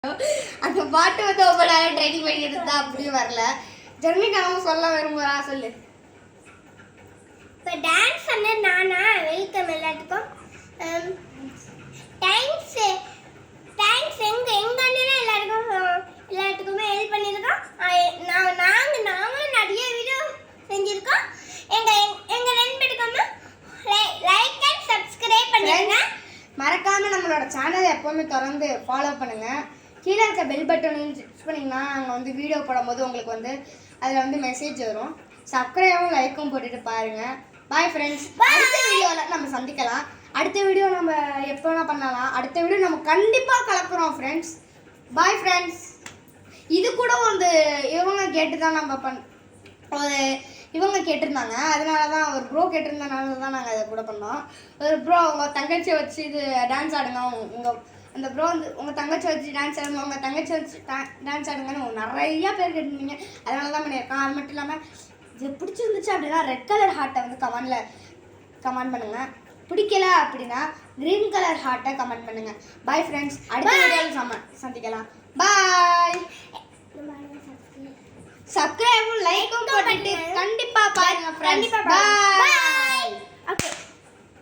அந்த பாட்டு வந்து ரொம்ப நேரம் ட்ரைனிங் பண்ணி இருந்தா அப்படியும் வரல. ஜெர்மிகாவும் சொல்ல விரும்புறா, சொல்லு. இப்போ டான்ஸ் பண்ண நானா வெல்கம் எல்லாத்துக்கும். தேங்க்ஸ் தேங்க்ஸ் எங்க அண்ணனே எல்லாத்துக்குமே ஹெல்ப் பண்ணியிருக்கோம். நாங்களும் நிறைய வீடியோ செஞ்சிருக்கோம். எங்க ரெண்டு பேருக்கும் லைக் அண்ட் சப்ஸ்கிரைப் பண்ணுங்க. மறக்காம நம்மளோட சேனலை எப்பவுமே தொடர்ந்து ஃபாலோ பண்ணுங்க. கீழே இருக்க பெல் பட்டனையும் ப்ரெஸ் பண்ணிங்கன்னா நாங்கள் வந்து வீடியோ போடும்போது உங்களுக்கு வந்து அதில் வந்து மெசேஜ் வரும். சப்ஸ்கிரைபும் லைக்கும் போட்டுட்டு பாருங்கள். Bye friends. அடுத்த வீடியோவில் நம்ம சந்திக்கலாம். அடுத்த வீடியோ நம்ம எப்போனா பண்ணலாம். அடுத்த வீடியோ நம்ம கண்டிப்பாக கலக்குறோம் ஃப்ரெண்ட்ஸ். Bye friends. இது கூட வந்து இவங்க கேட்டு தான் நம்ம இவங்க கேட்டிருந்தாங்க. அதனால தான் ஒரு ப்ரோ கேட்டிருந்தனால தான் நாங்கள் அதை கூட பண்ணோம். ஒரு ப்ரோ உங்கள் தங்கச்சியை வச்சு இது டான்ஸ் ஆடுங்க, உங்கள் அந்த ப்ரோ வந்து உங்கள் தங்கச்சி வச்சு டான்ஸ் ஆடுங்க, உங்கள் தங்கச்சி வச்சு டான்ஸ் ஆடுங்கன்னு நிறையா பேர் கேட்டிருந்தீங்க. அதனால தான் பண்ணியிருக்கோம். அது மட்டும் இல்லாமல் இது பிடிச்சிருந்துச்சு அப்படின்னா ரெட் கலர் ஹார்ட்டை வந்து கமெண்ட் பண்ணுங்கள். பிடிக்கல அப்படின்னா க்ரீன் கலர் ஹார்ட்டை கமெண்ட் பண்ணுங்கள். Bye friends. அடுத்த வீடியோவில் சந்திக்கலாம். பாய். சப்ஸ்கிரைபும் லைக்கும் போட்டுட்டு கண்டிப்பாக பாருங்கள் ஃப்ரெண்ட்ஸ். பாய்.